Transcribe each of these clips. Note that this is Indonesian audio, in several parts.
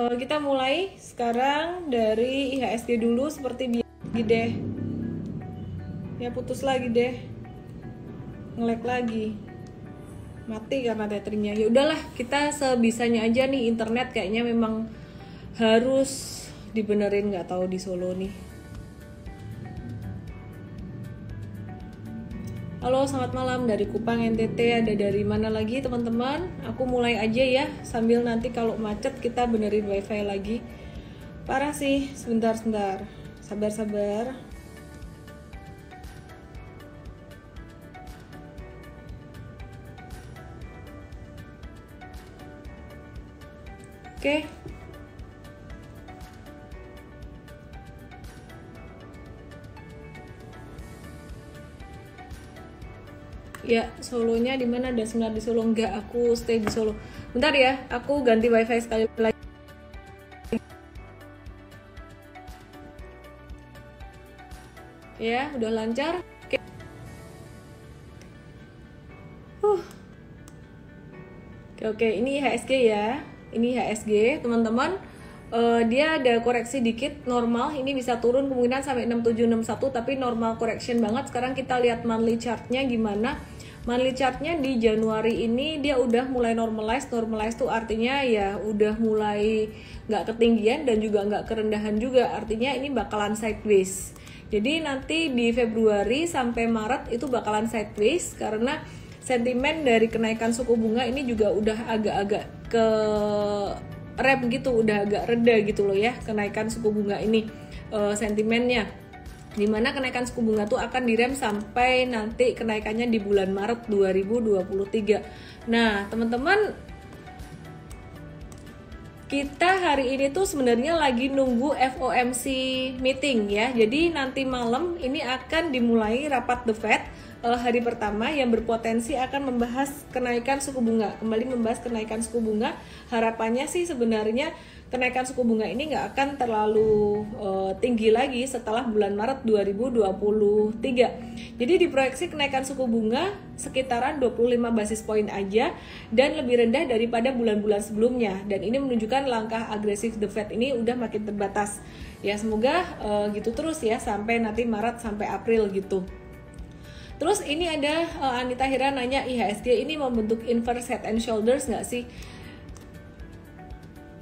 Kita mulai sekarang dari IHSG dulu seperti biasa deh. Ya putus lagi deh. Nge-lag lagi. Mati karena tetheringnya. Ya udahlah, kita sebisanya aja nih, internet kayaknya memang harus dibenerin, nggak tahu di Solo nih. Halo, selamat malam dari Kupang NTT. Ada dari mana lagi teman-teman? Aku mulai aja ya, sambil nanti kalau macet kita benerin wifi lagi. Parah sih, sebentar. Sabar. Oke. Ya, Solonya di mana? Ada seminar di Solo? Enggak, aku stay di Solo. Bentar ya, aku ganti wifi sekali lagi. Ya, udah lancar. Oke, ini IHSG ya. Ini IHSG, teman-teman. Dia ada koreksi dikit, normal. Ini bisa turun kemungkinan sampai 6761, tapi normal correction banget. Sekarang kita lihat monthly chartnya gimana. Monthly chartnya di Januari ini dia udah mulai normalize tuh artinya ya udah mulai nggak ketinggian dan juga nggak kerendahan juga, artinya ini bakalan sideways. Jadi nanti di Februari sampai Maret itu bakalan sideways karena sentimen dari kenaikan suku bunga ini juga udah agak-agak ke rem gitu, udah agak reda gitu loh ya kenaikan suku bunga ini sentimennya, dimana kenaikan suku bunga tuh akan direm sampai nanti kenaikannya di bulan Maret 2023. Nah teman-teman, kita hari ini tuh sebenarnya lagi nunggu FOMC meeting ya. Jadi nanti malam ini akan dimulai rapat The Fed hari pertama yang berpotensi akan membahas kenaikan suku bunga. Kembali membahas kenaikan suku bunga. Harapannya sih sebenarnya kenaikan suku bunga ini nggak akan terlalu tinggi lagi setelah bulan Maret 2023. Jadi diproyeksi kenaikan suku bunga sekitaran 25 basis poin aja dan lebih rendah daripada bulan-bulan sebelumnya. Dan ini menunjukkan langkah agresif The Fed ini udah makin terbatas. Ya semoga gitu terus ya sampai nanti Maret sampai April gitu. Terus ini ada Anita Hira nanya, IHSG ini membentuk inverse head and shoulders nggak sih?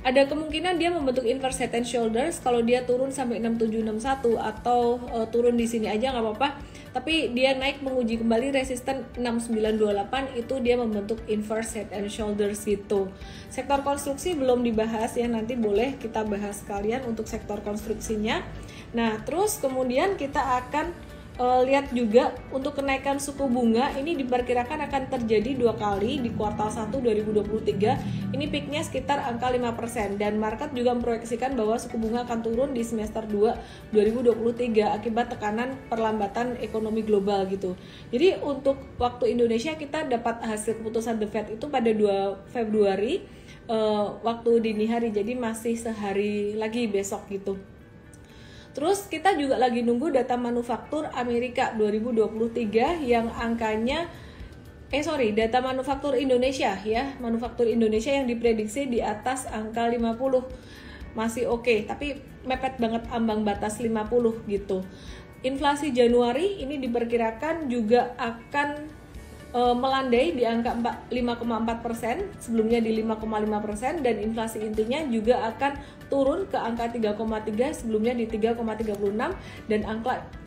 Ada kemungkinan dia membentuk inverse head and shoulders kalau dia turun sampai 6761 atau turun di sini aja nggak apa-apa. Tapi dia naik menguji kembali resisten 6928 itu dia membentuk inverse head and shoulders gitu. Sektor konstruksi belum dibahas ya, nanti boleh kita bahas sekalian untuk sektor konstruksinya. Nah terus kemudian kita akan lihat juga untuk kenaikan suku bunga ini diperkirakan akan terjadi 2 kali di kuartal 1 2023. Ini peaknya sekitar angka 5% dan market juga memproyeksikan bahwa suku bunga akan turun di semester 2 2023 akibat tekanan perlambatan ekonomi global gitu. Jadi untuk waktu Indonesia kita dapat hasil keputusan The Fed itu pada 2 Februari waktu dini hari, jadi masih sehari lagi besok gitu. Terus kita juga lagi nunggu data manufaktur Amerika 2023 yang angkanya data manufaktur Indonesia ya. Manufaktur Indonesia yang diprediksi di atas angka 50. Masih oke, tapi mepet banget ambang batas 50 gitu. Inflasi Januari ini diperkirakan juga akan melandai di angka 5,4%, sebelumnya di 5,5%, dan inflasi intinya juga akan turun ke angka 3,3, sebelumnya di 3,36, dan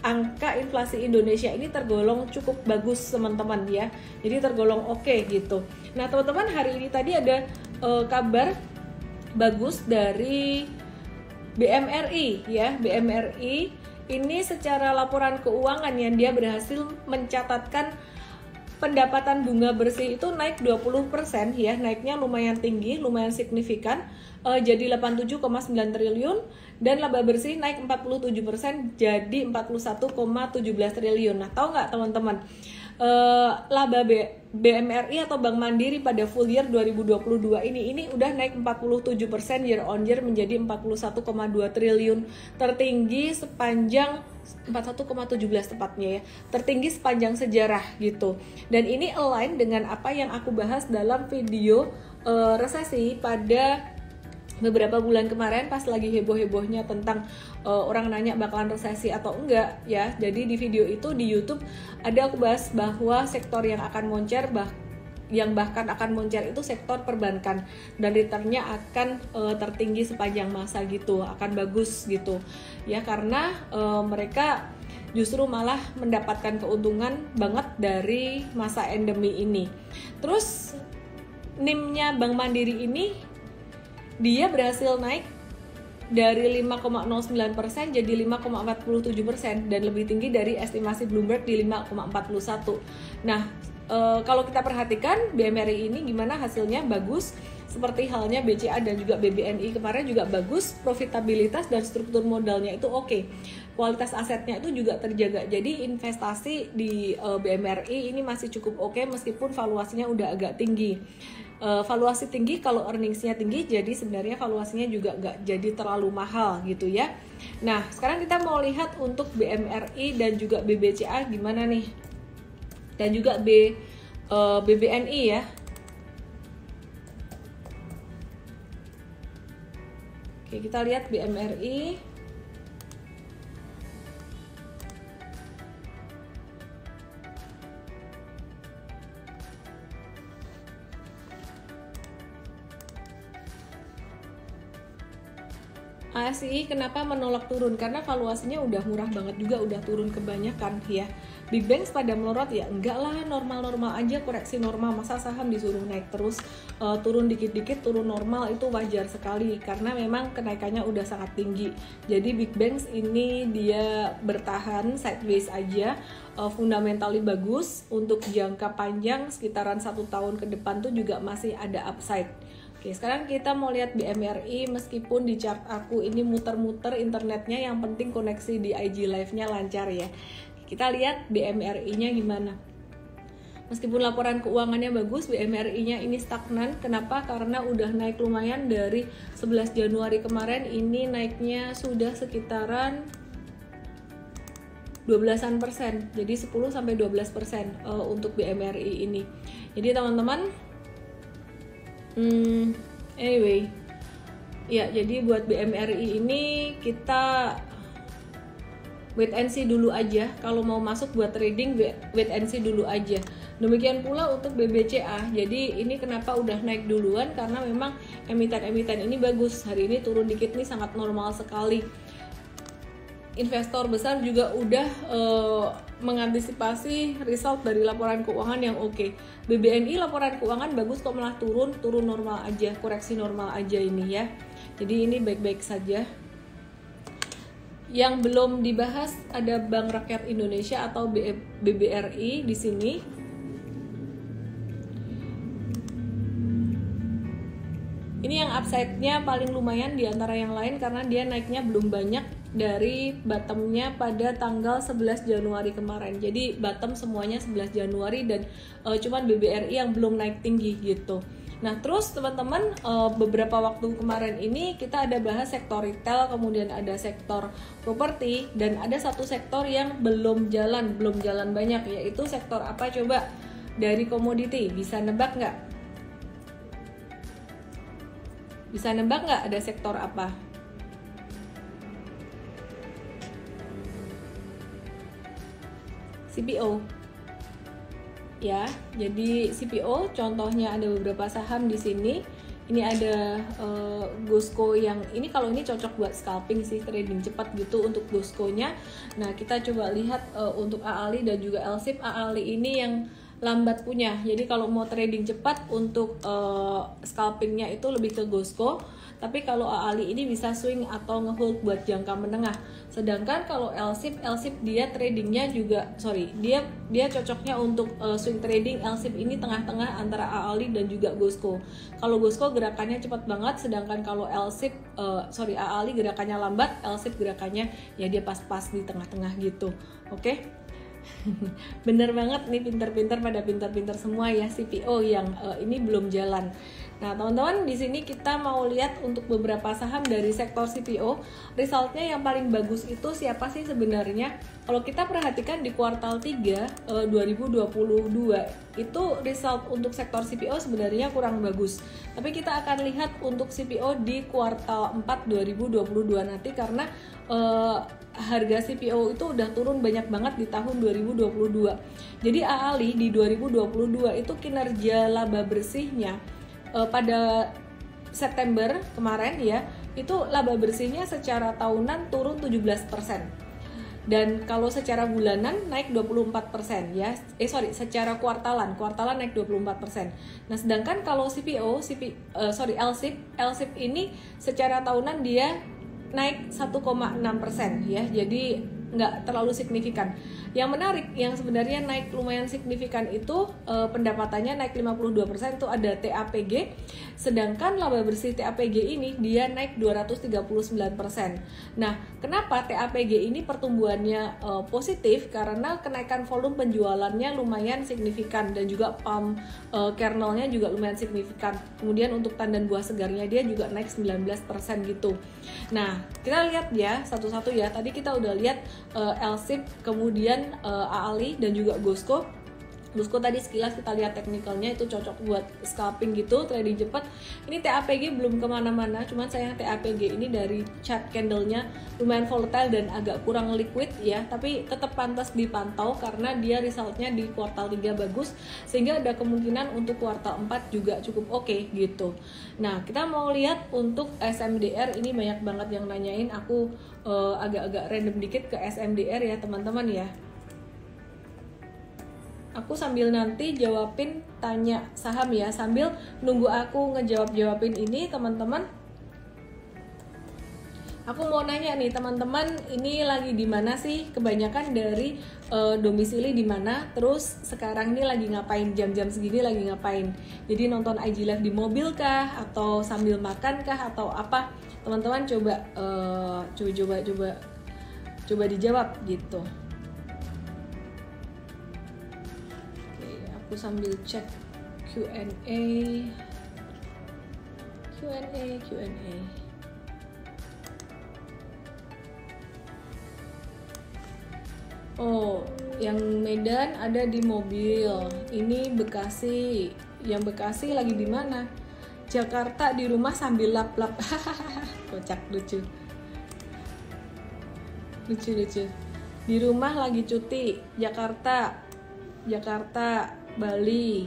angka inflasi Indonesia ini tergolong cukup bagus teman-teman ya, jadi tergolong oke gitu. Nah teman-teman, hari ini tadi ada kabar bagus dari BMRI ya. BMRI ini secara laporan keuangan yang dia berhasil mencatatkan pendapatan bunga bersih itu naik 20% ya, naiknya lumayan tinggi, lumayan signifikan, jadi 87,9 triliun, dan laba bersih naik 47% jadi 41,17 triliun. Nah tahu nggak teman-teman, laba BMRI atau Bank Mandiri pada full year 2022 ini udah naik 47% year on year menjadi 41,2 triliun, tertinggi sepanjang 41,17 tepatnya ya, tertinggi sepanjang sejarah gitu. Dan ini align dengan apa yang aku bahas dalam video resesi pada beberapa bulan kemarin pas lagi heboh-hebohnya tentang orang nanya bakalan resesi atau enggak ya. Jadi di video itu di YouTube ada aku bahas bahwa sektor yang akan moncer bahkan akan moncer itu sektor perbankan, dan returnnya akan tertinggi sepanjang masa gitu, akan bagus gitu ya, karena mereka justru malah mendapatkan keuntungan banget dari masa endemi ini. Terus NIM-nya Bank Mandiri ini dia berhasil naik dari 5,09% jadi 5,47% dan lebih tinggi dari estimasi Bloomberg di 5,41. Nah, kalau kita perhatikan BMRI ini gimana hasilnya, bagus. Seperti halnya BCA dan juga BBNI kemarin juga bagus, profitabilitas dan struktur modalnya itu oke. Kualitas asetnya itu juga terjaga. Jadi investasi di BMRI ini masih cukup oke meskipun valuasinya udah agak tinggi. Valuasi tinggi kalau earningsnya tinggi, jadi sebenarnya valuasinya juga nggak jadi terlalu mahal gitu ya. Nah, sekarang kita mau lihat untuk BMRI dan juga BBCA gimana nih, dan juga BBNI ya. Oke, kita lihat BMRI. ASI kenapa menolak turun? Karena valuasinya udah murah banget juga, udah turun kebanyakan ya. Big Banks pada melorot ya, enggak lah, normal-normal aja, koreksi normal, masa saham disuruh naik terus, turun dikit-dikit, turun normal itu wajar sekali karena memang kenaikannya udah sangat tinggi. Jadi Big Banks ini dia bertahan sideways aja, fundamentally bagus, untuk jangka panjang sekitaran 1 tahun ke depan tuh juga masih ada upside. Oke, sekarang kita mau lihat BMRI. Meskipun di chart aku ini muter-muter internetnya, yang penting koneksi di IG Live-nya lancar ya. Kita lihat BMRI-nya gimana. Meskipun laporan keuangannya bagus, BMRI-nya ini stagnan. Kenapa? Karena udah naik lumayan dari 11 Januari kemarin, ini naiknya sudah sekitaran 12%. Jadi 10-12% untuk BMRI ini. Jadi teman-teman, anyway, ya jadi buat BMRI ini kita wait and see dulu aja. Kalau mau masuk buat trading, wait and see dulu aja. Demikian pula untuk BBCA. Jadi ini kenapa udah naik duluan, karena memang emiten-emiten ini bagus. Hari ini turun dikit nih sangat normal sekali. Investor besar juga udah mengantisipasi result dari laporan keuangan yang oke. BBNI laporan keuangan bagus kok, malah turun normal aja, koreksi normal aja ini ya. Jadi ini baik-baik saja. Yang belum dibahas ada Bank Rakyat Indonesia atau BBRI di sini. Ini yang upside-nya paling lumayan di antara yang lain karena dia naiknya belum banyak dari bottomnya pada tanggal 11 Januari kemarin. Jadi bottom semuanya 11 Januari dan cuman BBRI yang belum naik tinggi gitu. Nah terus teman-teman, beberapa waktu kemarin ini kita ada bahas sektor retail, kemudian ada sektor properti, dan ada satu sektor yang belum jalan banyak, yaitu sektor apa coba? Dari komoditi. Bisa nebak nggak? Bisa nebak nggak ada sektor apa? CPO. Ya, jadi CPO contohnya ada beberapa saham di sini. Ini ada Gosco yang ini, kalau ini cocok buat scalping sih, trading cepat gitu untuk Gosco-nya. Nah, kita coba lihat untuk AALI dan juga LSIP. AALI ini yang lambat punya. Jadi kalau mau trading cepat untuk scalpingnya itu lebih ke Gosco. Tapi kalau AALI ini bisa swing atau ngehold buat jangka menengah. Sedangkan kalau LSIP dia tradingnya juga, dia cocoknya untuk swing trading. LSIP ini tengah-tengah antara AALI dan juga Gosco. Kalau Gosco gerakannya cepat banget, sedangkan kalau AALI gerakannya lambat, LSIP gerakannya ya dia pas-pas di tengah-tengah gitu. Oke? Bener banget nih, pinter-pinter pada pinter-pinter semua ya CPO yang ini belum jalan. Nah, teman-teman, di sini kita mau lihat untuk beberapa saham dari sektor CPO, resultnya yang paling bagus itu siapa sih sebenarnya? Kalau kita perhatikan di kuartal 3 2022, itu result untuk sektor CPO sebenarnya kurang bagus. Tapi kita akan lihat untuk CPO di kuartal 4 2022 nanti, karena harga CPO itu udah turun banyak banget di tahun 2022. Jadi AALI di 2022 itu kinerja laba bersihnya pada September kemarin ya, itu laba bersihnya secara tahunan turun 17%. Dan kalau secara bulanan naik 24% ya. Secara kuartalan naik 24%. Nah, sedangkan kalau LSIP ini secara tahunan dia naik 1,6% ya. Jadi nggak terlalu signifikan. Yang menarik, yang sebenarnya naik lumayan signifikan itu pendapatannya naik 52%, itu ada TAPG. Sedangkan laba bersih TAPG ini dia naik 239%. Nah, kenapa TAPG ini pertumbuhannya positif? Karena kenaikan volume penjualannya lumayan signifikan dan juga palm kernelnya juga lumayan signifikan. Kemudian untuk tandan buah segarnya dia juga naik 19% gitu. Nah, kita lihat ya satu-satu ya. Tadi kita udah lihat LSIP, kemudian AALI dan juga GOSCO. GOSCO tadi sekilas kita lihat teknikalnya itu cocok buat scalping gitu, trading cepat. Ini TAPG belum kemana-mana, cuman sayang TAPG ini dari chart candlenya lumayan volatile dan agak kurang liquid ya, tapi tetap pantas dipantau karena dia resultnya di kuartal 3 bagus, sehingga ada kemungkinan untuk kuartal 4 juga cukup oke gitu. Nah, kita mau lihat untuk SMDR, ini banyak banget yang nanyain, aku agak-agak random dikit ke SMDR ya teman-teman ya. Aku sambil nanti jawabin tanya saham ya, sambil nunggu aku ngejawab-jawabin ini teman-teman. Aku mau nanya nih teman-teman, ini lagi di mana sih? Kebanyakan dari domisili di mana? Terus sekarang ini lagi ngapain? Jam-jam segini lagi ngapain? Jadi nonton IG Live di mobil kah? Atau sambil makan kah? Atau apa? Teman-teman coba dijawab gitu. Aku sambil cek Q&A. Oh, yang Medan ada di mobil. Ini Bekasi. Yang Bekasi lagi di mana? Jakarta di rumah sambil lap-lap. Kocak, lucu. Di rumah lagi cuti. Jakarta, Bali.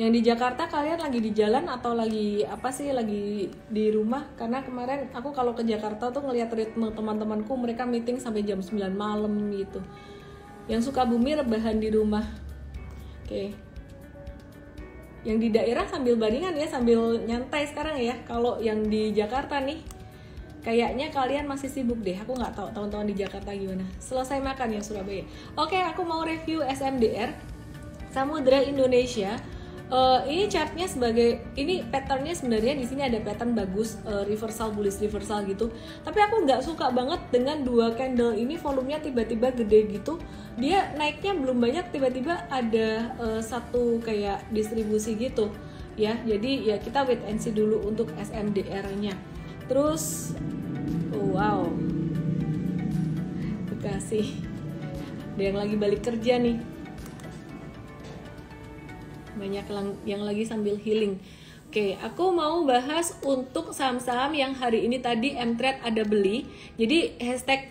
Yang di Jakarta kalian lagi di jalan atau lagi apa sih, lagi di rumah? Karena kemarin aku kalau ke Jakarta tuh ngelihat ritme teman-temanku, mereka meeting sampai jam 9 malam gitu. Yang Sukabumi rebahan di rumah. Oke. Yang di daerah sambil baringan ya, sambil nyantai sekarang ya. Kalau yang di Jakarta nih, kayaknya kalian masih sibuk deh. Aku nggak tahu teman-teman di Jakarta gimana. Selesai makan ya Surabaya. Oke, aku mau review SMDR Samudra Indonesia. Ini chartnya ini patternnya sebenarnya di sini ada pattern bagus, reversal bullish reversal gitu. Tapi aku nggak suka banget dengan dua candle ini, volumenya tiba-tiba gede gitu. Dia naiknya belum banyak, tiba-tiba ada satu kayak distribusi gitu ya. Jadi ya kita wait and see dulu untuk SMDR-nya. Terus wow, Bekasi, ada yang lagi balik kerja nih. Banyak yang lagi sambil healing. Oke, aku mau bahas untuk saham-saham yang hari ini tadi mTrade ada beli. Jadi hashtag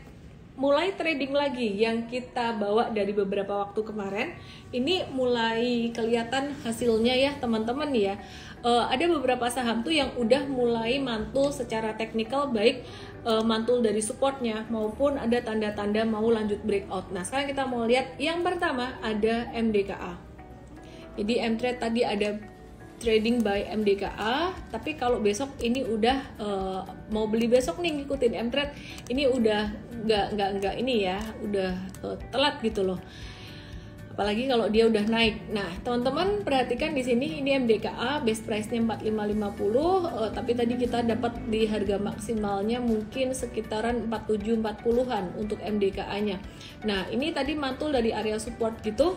mulai trading lagi yang kita bawa dari beberapa waktu kemarin, ini mulai kelihatan hasilnya ya teman-teman ya. Ada beberapa saham tuh yang udah mulai mantul secara teknikal, baik mantul dari supportnya maupun ada tanda-tanda mau lanjut breakout. Nah, sekarang kita mau lihat yang pertama ada MDKA. Jadi mTrade tadi ada trading by MDKA, tapi kalau besok ini udah mau beli besok nih ngikutin mTrade, ini udah nggak ini ya, udah telat gitu loh. Apalagi kalau dia udah naik. Nah, teman-teman perhatikan di sini, ini MDKA base price-nya 45.50, tapi tadi kita dapat di harga maksimalnya mungkin sekitaran 47-40-an untuk MDKA-nya. Nah, ini tadi mantul dari area support gitu.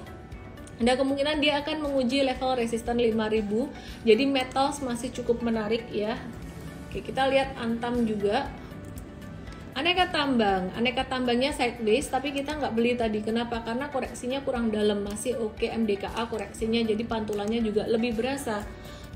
Ada kemungkinan dia akan menguji level resisten 5000. Jadi metals masih cukup menarik ya. Oke, kita lihat Antam juga. Aneka tambangnya sideways, tapi kita nggak beli tadi. Kenapa? Karena koreksinya kurang dalam, masih oke MDKA koreksinya, jadi pantulannya juga lebih berasa.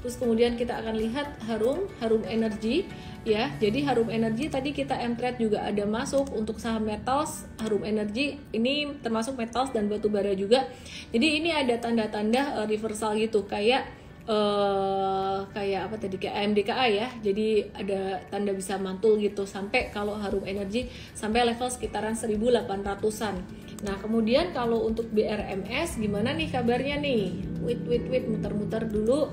Terus kemudian kita akan lihat Harum Energy ya. Jadi Harum Energy tadi kita M-Trade juga ada masuk untuk saham metals. Harum Energy ini termasuk metals dan batu bara juga. Jadi ini ada tanda-tanda reversal gitu, kayak apa tadi, kayak AMDKA ya. Jadi ada tanda bisa mantul gitu sampai kalau Harum Energy sampai level sekitaran 1800-an. Nah, kemudian kalau untuk BRMS gimana nih kabarnya nih? Wait, muter-muter dulu.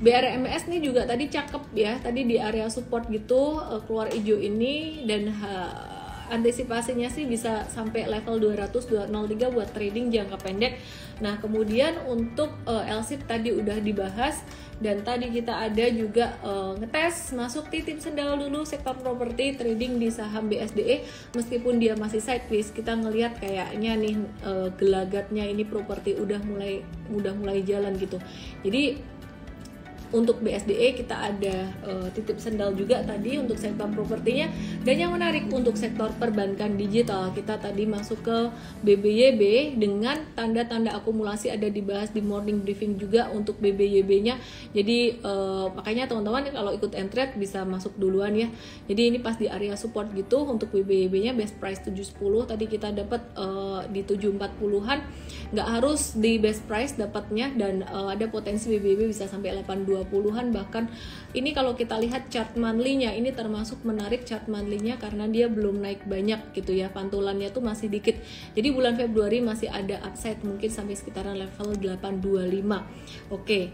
BRMS nih juga tadi cakep ya, tadi di area support gitu, keluar hijau ini, dan antisipasinya sih bisa sampai level 200-203 buat trading jangka pendek. Nah, kemudian untuk LSIP tadi udah dibahas, dan tadi kita ada juga ngetes masuk titip sendal dulu sektor properti trading di saham BSDE. Meskipun dia masih sideways, kita ngelihat kayaknya nih gelagatnya ini properti udah mulai jalan gitu. Jadi untuk BSDE kita ada titip sendal juga tadi untuk sektor propertinya. Dan yang menarik untuk sektor perbankan digital, kita tadi masuk ke BBYB dengan tanda-tanda akumulasi, ada dibahas di morning briefing juga untuk BBYB-nya. Jadi makanya teman-teman kalau ikut M-Trade bisa masuk duluan ya. Jadi ini pas di area support gitu untuk BBYB-nya, best price 710, tadi kita dapat di 740-an. Nggak harus di best price dapatnya, dan ada potensi BBYB bisa sampai 820-an bahkan. Ini kalau kita lihat chart monthly-nya, ini termasuk menarik chart monthly-nya karena dia belum naik banyak gitu ya, pantulannya tuh masih dikit. Jadi bulan Februari masih ada upside mungkin sampai sekitaran level 825. Oke,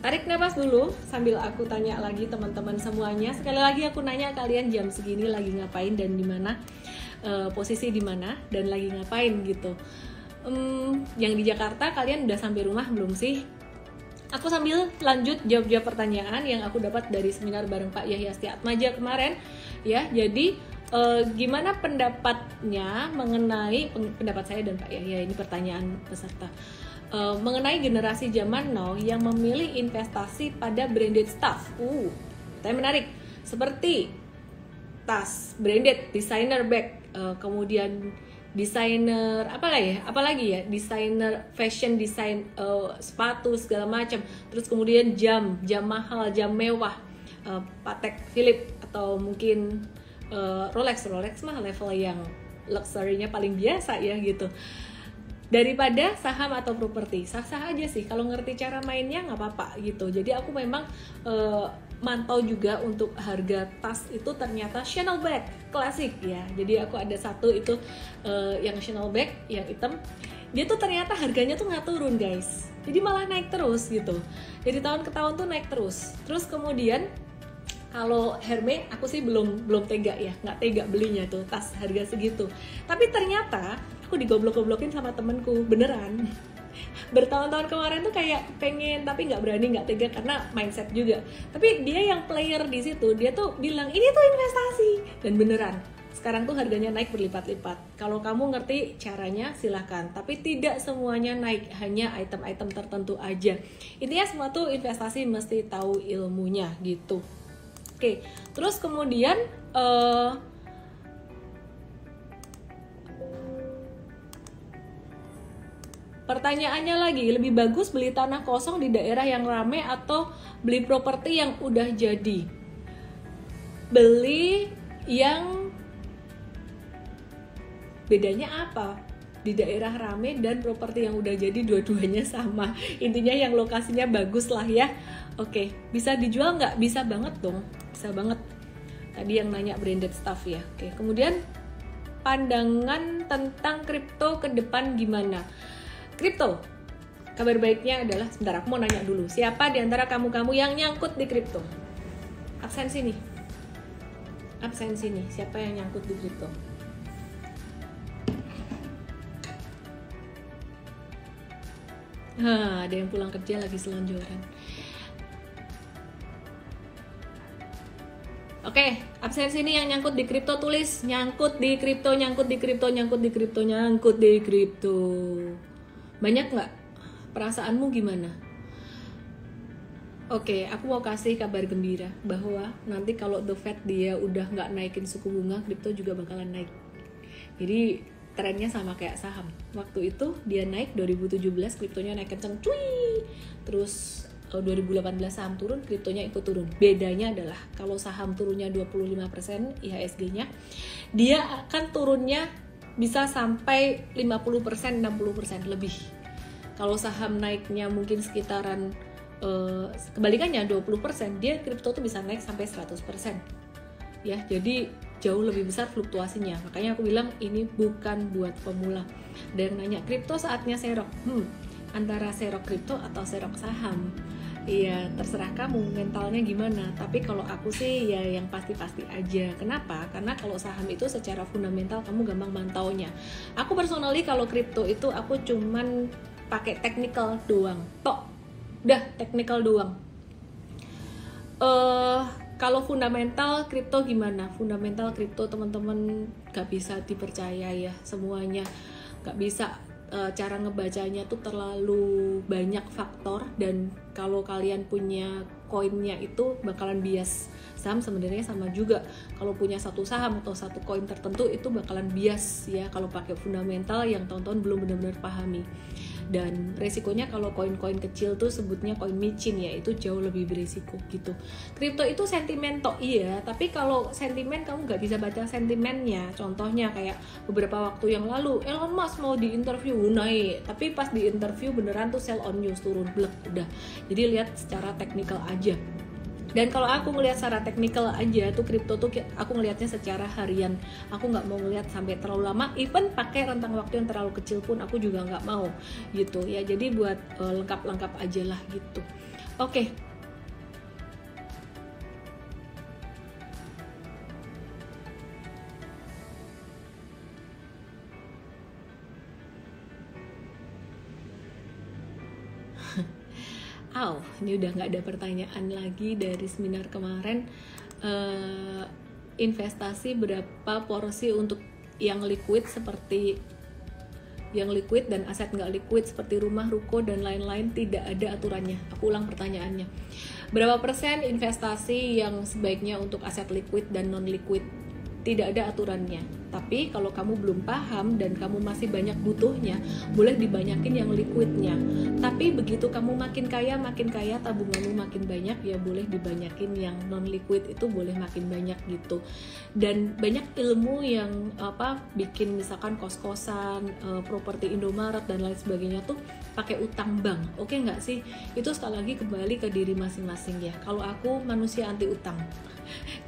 tarik nafas dulu sambil aku tanya lagi teman-teman semuanya. Sekali lagi aku nanya kalian jam segini lagi ngapain dan di mana, posisi di mana dan lagi ngapain gitu. Yang di Jakarta kalian udah sampai rumah belum sih? Aku sambil lanjut jawab-jawab pertanyaan yang aku dapat dari seminar bareng Pak Yahya Setiatmaja kemarin ya. Jadi gimana pendapatnya mengenai pendapat saya dan Pak Yahya, ini pertanyaan peserta, mengenai generasi zaman now yang memilih investasi pada branded stuff. Tapi menarik, seperti tas branded, designer bag, kemudian desainer apalagi ya, desainer fashion, desain sepatu segala macam, terus kemudian jam mahal, jam mewah, Patek Philippe atau mungkin Rolex mah level yang luxury-nya paling biasa ya gitu. Daripada saham atau properti, sah-sah aja sih kalau ngerti cara mainnya, nggak apa-apa gitu. Jadi aku memang mantau juga untuk harga tas itu, ternyata Chanel bag klasik ya. Jadi aku ada satu itu yang Chanel bag yang hitam, dia tuh ternyata harganya tuh nggak turun guys, jadi malah naik terus gitu. Jadi tahun ke tahun tuh naik terus. Terus kemudian kalau Hermes aku sih belum tega ya, nggak tega belinya tuh tas harga segitu. Tapi ternyata aku digoblok-goblokin sama temenku beneran. Bertahun-tahun kemarin tuh kayak pengen tapi nggak berani, nggak tega karena mindset juga. Tapi dia yang player di situ, dia tuh bilang ini tuh investasi, dan beneran sekarang tuh harganya naik berlipat-lipat. Kalau kamu ngerti caranya silahkan, tapi tidak semuanya naik, hanya item-item tertentu aja. Intinya semua tuh investasi mesti tahu ilmunya gitu. Oke, terus kemudian pertanyaannya lagi, lebih bagus beli tanah kosong di daerah yang ramai atau beli properti yang udah jadi? Beli yang bedanya apa? Di daerah ramai dan properti yang udah jadi, dua-duanya sama. Intinya yang lokasinya bagus lah ya. Oke, bisa dijual nggak? Bisa banget dong, bisa banget. Tadi yang nanya branded stuff ya. Oke, kemudian pandangan tentang kripto ke depan gimana? Kripto, kabar baiknya adalah, sebentar aku mau nanya dulu, siapa di antara kamu-kamu yang nyangkut di kripto? Absen sini, siapa yang nyangkut di kripto? Ada yang pulang kerja lagi selonjoran. Oke, absen sini yang nyangkut di kripto, tulis nyangkut di kripto. Banyak nggak? Perasaanmu gimana? Oke, aku mau kasih kabar gembira bahwa nanti kalau The Fed dia udah nggak naikin suku bunga, kripto juga bakalan naik. Jadi trennya sama kayak saham. Waktu itu dia naik 2017, kriptonya naik kenceng, cuy. Terus 2018 saham turun, kriptonya ikut turun. Bedanya adalah kalau saham turunnya 25% IHSG-nya, dia akan turunnya bisa sampai 50%, 60% lebih. Kalau saham naiknya mungkin sekitaran kebalikannya 20%, dia kripto tuh bisa naik sampai 100%. Ya, jadi jauh lebih besar fluktuasinya. Makanya aku bilang ini bukan buat pemula. Ada yang nanya, kripto saatnya serok. Antara serok kripto atau serok saham. Iya, terserah kamu mentalnya gimana. Tapi kalau aku sih ya yang pasti-pasti aja. Kenapa? Karena kalau saham itu secara fundamental kamu gampang mantaunya. Aku personally kalau kripto itu aku cuman pakai technical doang. Tok. Udah technical doang. Kalau fundamental kripto gimana? Fundamental kripto teman-teman gak bisa dipercaya ya semuanya. Gak bisa, cara ngebacanya tuh terlalu banyak faktor, dan kalau kalian punya koinnya itu bakalan bias. Saham sebenarnya sama juga, kalau punya satu saham atau satu koin tertentu itu bakalan bias ya kalau pakai fundamental yang tahun-tahun belum benar-benar pahami. Dan resikonya kalau koin-koin kecil tuh sebutnya koin micin ya, itu jauh lebih berisiko gitu. Kripto itu sentimen toh iya, tapi kalau sentimen kamu nggak bisa baca sentimennya. Contohnya kayak beberapa waktu yang lalu Elon Musk mau di interview naik, tapi pas di interview beneran tuh sell on news turun blek udah. Jadi lihat secara teknikal aja. Dan kalau aku ngelihat secara teknikal aja tuh kripto tuh aku ngelihatnya secara harian. Aku nggak mau ngelihat sampai terlalu lama. Even pakai rentang waktu yang terlalu kecil pun aku juga nggak mau gitu ya. Jadi buat lengkap-lengkap aja lah gitu. Oke. Ini udah nggak ada pertanyaan lagi dari seminar kemarin. Investasi berapa porsi untuk yang liquid seperti yang liquid dan aset nggak liquid seperti rumah, ruko, dan lain-lain, tidak ada aturannya. Aku ulang pertanyaannya. Berapa persen investasi yang sebaiknya untuk aset liquid dan non liquid? Tidak ada aturannya. Tapi kalau kamu belum paham dan kamu masih banyak butuhnya, boleh dibanyakin yang liquidnya. Tapi begitu kamu makin kaya, tabunganmu makin banyak, ya boleh dibanyakin yang non liquid, itu boleh makin banyak gitu. Dan banyak ilmu yang bikin misalkan kos-kosan, properti Indomaret dan lain sebagainya tuh pakai utang bank. Oke nggak sih? Itu sekali lagi kembali ke diri masing-masing ya. Kalau aku manusia anti utang.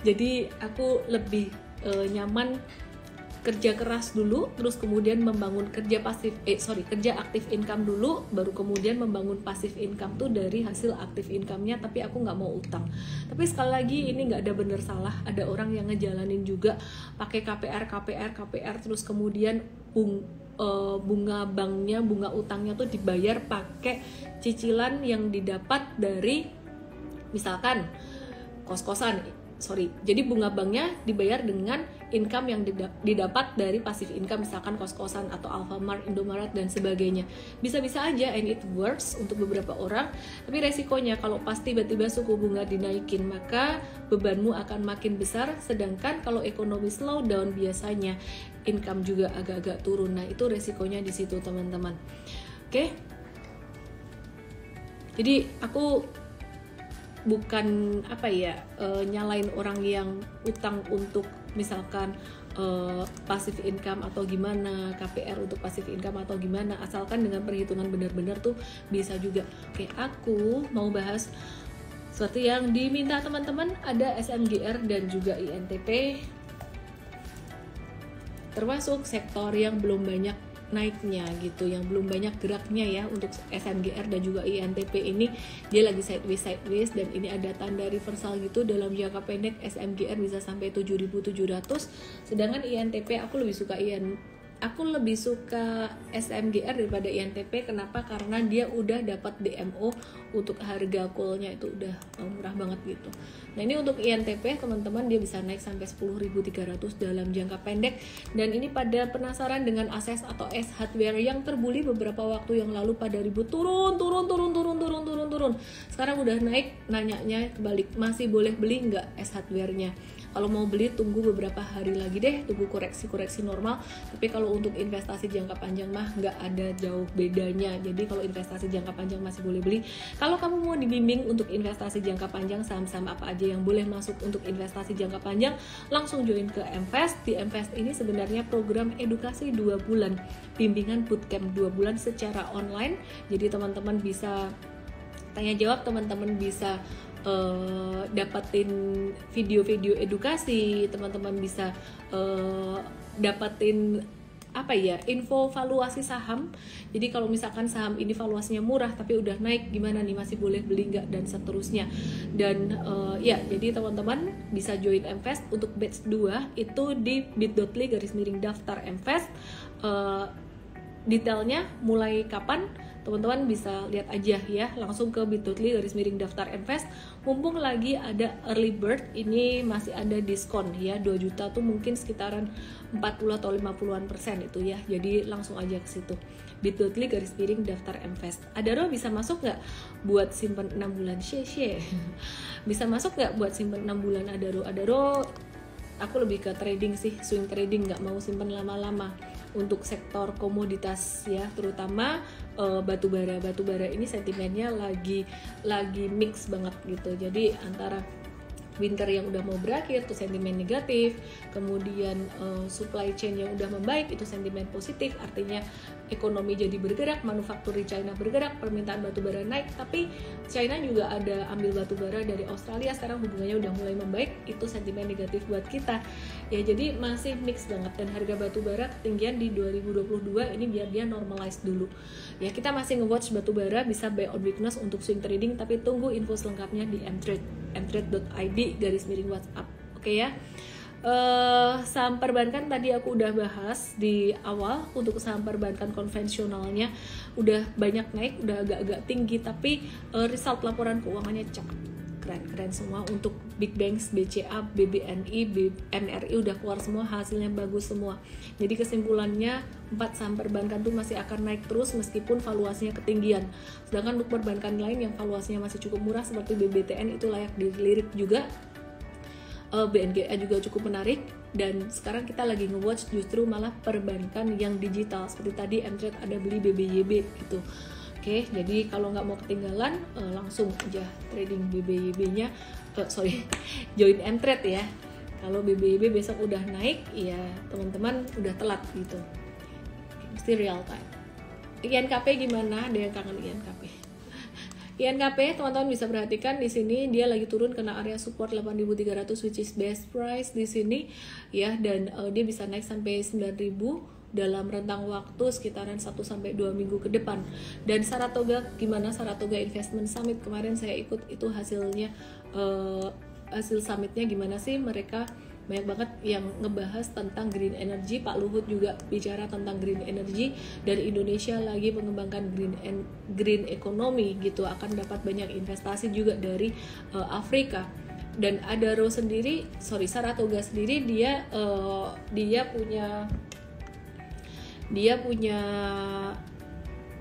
Jadi aku lebih nyaman kerja keras dulu, terus kemudian membangun kerja aktif income dulu, baru kemudian membangun pasif income tuh dari hasil aktif income-nya, tapi aku nggak mau utang. Tapi sekali lagi ini nggak ada bener salah, ada orang yang ngejalanin juga pakai KPR, terus kemudian bunga banknya, bunga utangnya tuh dibayar pakai cicilan yang didapat dari misalkan kos-kosan. Jadi bunga banknya dibayar dengan income yang didapat dari passive income, misalkan kos-kosan atau Alfamart, Indomaret dan sebagainya. Bisa-bisa aja and it works untuk beberapa orang, tapi resikonya kalau pas tiba-tiba suku bunga dinaikin, maka bebanmu akan makin besar, sedangkan kalau ekonomi slow down biasanya income juga agak-agak turun. Nah, itu resikonya di situ, teman-teman. Oke. Jadi aku bukan nyalain orang yang utang untuk misalkan passive income atau gimana, KPR untuk passive income atau gimana, asalkan dengan perhitungan benar-benar tuh bisa juga. Oke, aku mau bahas sesuatu yang diminta teman-teman, ada SMGR dan juga INTP, termasuk sektor yang belum banyak naiknya gitu, yang belum banyak geraknya ya. Untuk SMGR dan juga INTP ini dia lagi sideways dan ini ada tanda reversal gitu. Dalam jangka pendek SMGR bisa sampai 7.700, sedangkan INTP aku lebih suka aku lebih suka SMGR daripada INTP. Kenapa? Karena dia udah dapat DMO, untuk harga call-nya itu udah murah banget gitu. Nah ini untuk INTP teman-teman, dia bisa naik sampai 10.300 dalam jangka pendek. Dan ini pada penasaran dengan ASES atau S Hardware yang terbuli beberapa waktu yang lalu pada ribut turun. Sekarang udah naik, nanyanya kebalik, masih boleh beli nggak S Hardware-nya? Kalau mau beli tunggu beberapa hari lagi deh, tunggu koreksi normal. Tapi kalau untuk investasi jangka panjang mah nggak ada jauh bedanya. Jadi kalau investasi jangka panjang masih boleh beli. Kalau kamu mau dibimbing untuk investasi jangka panjang, saham-saham apa aja yang boleh masuk untuk investasi jangka panjang, langsung join ke MVest. Di MVest ini sebenarnya program edukasi 2 bulan, bimbingan bootcamp 2 bulan secara online. Jadi teman-teman bisa tanya jawab, teman-teman bisa dapatin video-video edukasi, teman-teman bisa dapatin info valuasi saham. Jadi kalau misalkan saham ini valuasinya murah tapi udah naik, gimana nih, masih boleh beli nggak, dan seterusnya. Dan jadi teman-teman bisa join MVest untuk batch 2 itu di bit.ly/daftar MVest. Detailnya mulai kapan teman-teman bisa lihat aja ya, langsung ke bit.ly/daftar MVest. Mumpung lagi ada early bird, ini masih ada diskon ya, 2 juta tuh mungkin sekitaran 40 atau 50% itu ya. Jadi langsung aja ke situ, bit.ly/daftar MVest. Adaro bisa masuk nggak buat simpen 6 bulan? Bisa masuk nggak buat simpen 6 bulan Adaro? Aku lebih ke trading sih, swing trading, nggak mau simpen lama-lama. Untuk sektor komoditas ya, terutama batubara ini sentimennya lagi mix banget gitu. Jadi antara winter yang udah mau berakhir itu sentimen negatif, kemudian supply chain yang udah membaik itu sentimen positif, artinya ekonomi jadi bergerak, manufaktur di China bergerak, permintaan batubara naik. Tapi China juga ada ambil batubara dari Australia, sekarang hubungannya udah mulai membaik, itu sentimen negatif buat kita ya. Jadi masih mix banget, dan harga batubara ketinggian di 2022 ini biar dia normalize dulu ya. Kita masih nge-watch batubara, bisa buy on weakness untuk swing trading, tapi tunggu info selengkapnya di mtrade.id/WhatsApp. Oke ya. Saham perbankan tadi aku udah bahas di awal. Untuk saham perbankan konvensionalnya udah banyak naik, udah agak-agak tinggi, tapi result laporan keuangannya cakep, keren semua. Untuk big banks, BCA, BBNI, MRI udah keluar semua, hasilnya bagus semua. Jadi kesimpulannya 4 saham perbankan tuh masih akan naik terus meskipun valuasinya ketinggian. Sedangkan untuk perbankan lain yang valuasinya masih cukup murah seperti BBTN itu layak dilirik juga. BNGA juga cukup menarik, dan sekarang kita lagi nge-watch justru malah perbankan yang digital seperti tadi Mtrade ada beli BBYB gitu. Oke, jadi kalau nggak mau ketinggalan langsung aja trading BBYB-nya, join Mtrade ya. Kalau BBYB besok udah naik ya teman-teman udah telat gitu, mesti real time. INKP gimana? Ada yang kangen INKP? INKP teman-teman bisa perhatikan di sini dia lagi turun kena area support 8.300 which is best price di sini ya, dan dia bisa naik sampai 9.000 dalam rentang waktu sekitaran 1-2 minggu ke depan. Dan Saratoga gimana? Saratoga Investment Summit kemarin saya ikut, itu hasilnya hasil summitnya gimana sih? Mereka banyak banget yang ngebahas tentang green energy. Pak Luhut juga bicara tentang green energy, dan Indonesia lagi mengembangkan green economy gitu, akan dapat banyak investasi juga dari Afrika. Dan Adaro sendiri, Saratoga sendiri dia punya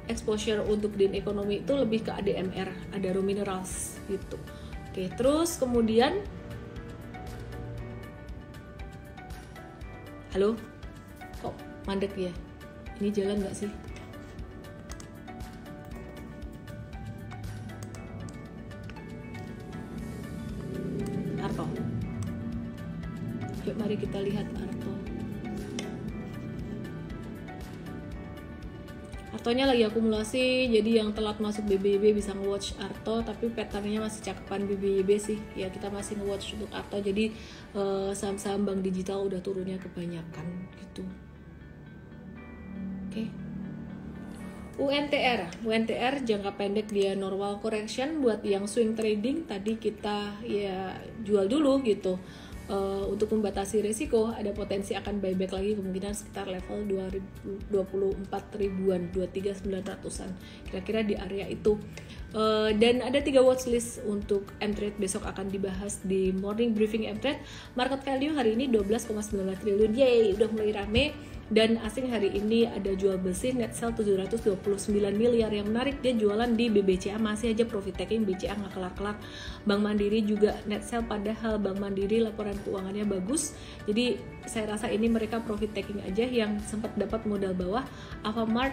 exposure untuk green economy itu lebih ke ADMR, Adaro Minerals gitu. Oke, terus kemudian halo, kok mandek ya? Ini jalan nggak sih? Arto. Yuk mari kita lihat Arto. Artonya lagi akumulasi, jadi yang telat masuk BBYB bisa nge-watch Arto, tapi patternnya masih cakepan BBYB sih. Ya kita masih nge-watch untuk Arto, jadi saham-saham bank digital udah turunnya kebanyakan gitu. Oke. UNTR jangka pendek dia normal correction. Buat yang swing trading tadi kita ya jual dulu gitu. untuk membatasi risiko ada potensi akan buyback lagi kemungkinan sekitar level 24 ribuan 23.900an kira-kira di area itu. Dan ada 3 watchlist untuk M-Trade besok akan dibahas di morning briefing M-Trade. Market value hari ini 12,9 triliun, yay udah mulai rame. Dan asing hari ini ada jual bersih net sell 729 miliar. Yang menarik dia jualan di BBCA, masih aja profit taking, BCA nggak kelar-kelar. Bank Mandiri juga net sell, padahal Bank Mandiri laporan keuangannya bagus, jadi saya rasa ini mereka profit taking aja. Yang sempat dapat modal bawah Alfamart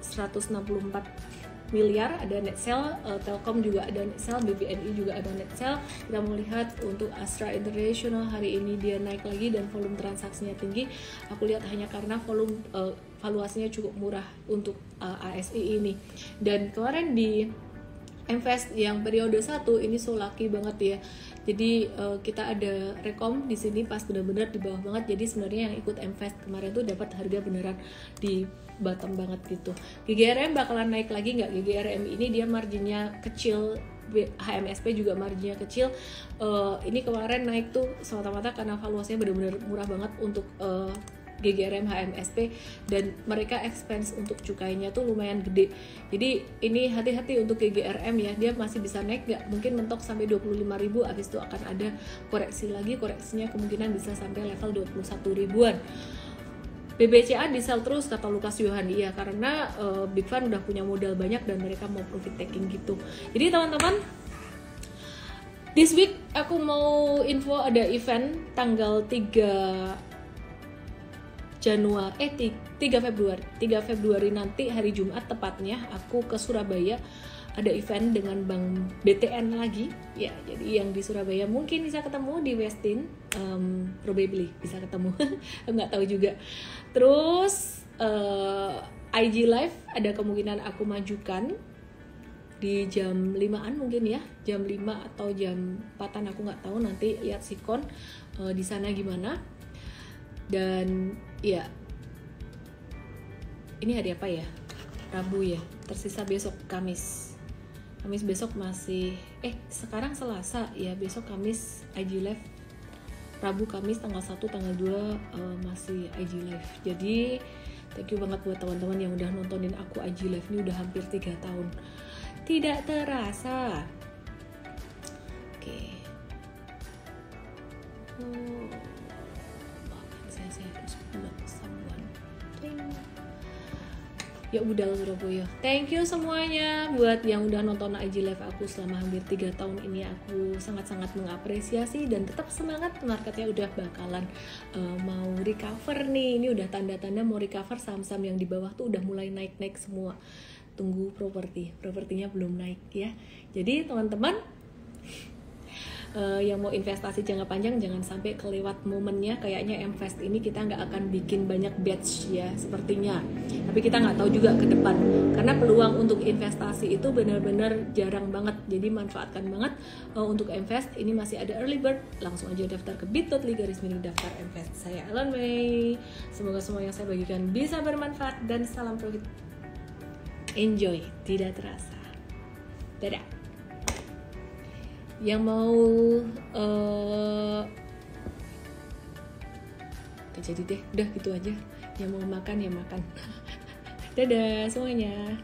164 miliar ada net sell, Telkom juga ada net sell, BBNI juga ada net sell. Kita mau lihat untuk Astra International hari ini dia naik lagi dan volume transaksinya tinggi. Aku lihat hanya karena volume valuasinya cukup murah untuk ASI ini. Dan kemarin di Invest yang periode 1 ini so lucky banget ya. Jadi kita ada rekom di sini pas benar-benar di bawah banget. Jadi sebenarnya yang ikut Invest kemarin tuh dapat harga beneran di bottom banget gitu. GGRM bakalan naik lagi nggak? GGRM ini dia marginnya kecil, HMSP juga marginnya kecil. Ini kemarin naik tuh semata-mata karena valuasinya benar-benar murah banget untuk GGRM HMSP, dan mereka expense untuk cukainya tuh lumayan gede. Jadi ini hati-hati untuk GGRM ya, dia masih bisa naik nggak? Mungkin mentok sampai 25.000, habis itu akan ada koreksi lagi, koreksinya kemungkinan bisa sampai level 21 ribuan. BBCA di sell terus kata Lukas Yohan, iya karena Big Fund udah punya modal banyak dan mereka mau profit taking gitu. Jadi teman-teman, this week aku mau info ada event tanggal 3 Februari nanti hari Jumat tepatnya aku ke Surabaya, ada event dengan Bank BTN lagi ya. Jadi yang di Surabaya mungkin bisa ketemu di Westin, probably bisa ketemu nggak tahu juga. Terus IG Live ada kemungkinan aku majukan di jam 5-an mungkin ya, jam 5 atau jam 4-an aku nggak tahu, nanti lihat sikon di sana gimana. Dan ya ini hari apa ya? Rabu ya, tersisa besok Kamis besok masih sekarang Selasa ya, besok Kamis IG Live, Rabu Kamis tanggal 1 tanggal 2 masih IG Live. Jadi thank you banget buat teman-teman yang udah nontonin aku IG Live ini udah hampir 3 tahun, tidak terasa. Oke. Saya harus buat someone. Ya udah Surabaya. Thank you semuanya buat yang udah nonton IG Live aku selama hampir 3 tahun ini. Aku sangat-sangat mengapresiasi dan tetap semangat. Marketnya udah bakalan mau recover nih. Ini udah tanda-tanda mau recover. Saham-saham yang di bawah tuh udah mulai naik-naik semua. Tunggu propertinya belum naik ya. Jadi teman-teman yang mau investasi jangka panjang jangan sampai kelewat momennya. Kayaknya Invest ini kita nggak akan bikin banyak batch ya sepertinya, tapi kita nggak tahu juga ke depan karena peluang untuk investasi itu benar-benar jarang banget. Jadi manfaatkan banget untuk Invest ini, masih ada early bird, langsung aja daftar ke bit.ly/daftar Invest. Saya Ellen May, semoga semua yang saya bagikan bisa bermanfaat dan salam profit. Enjoy, tidak terasa. Dadah. Yang mau jadi deh, udah gitu aja. Yang mau makan ya makan. Dadah semuanya.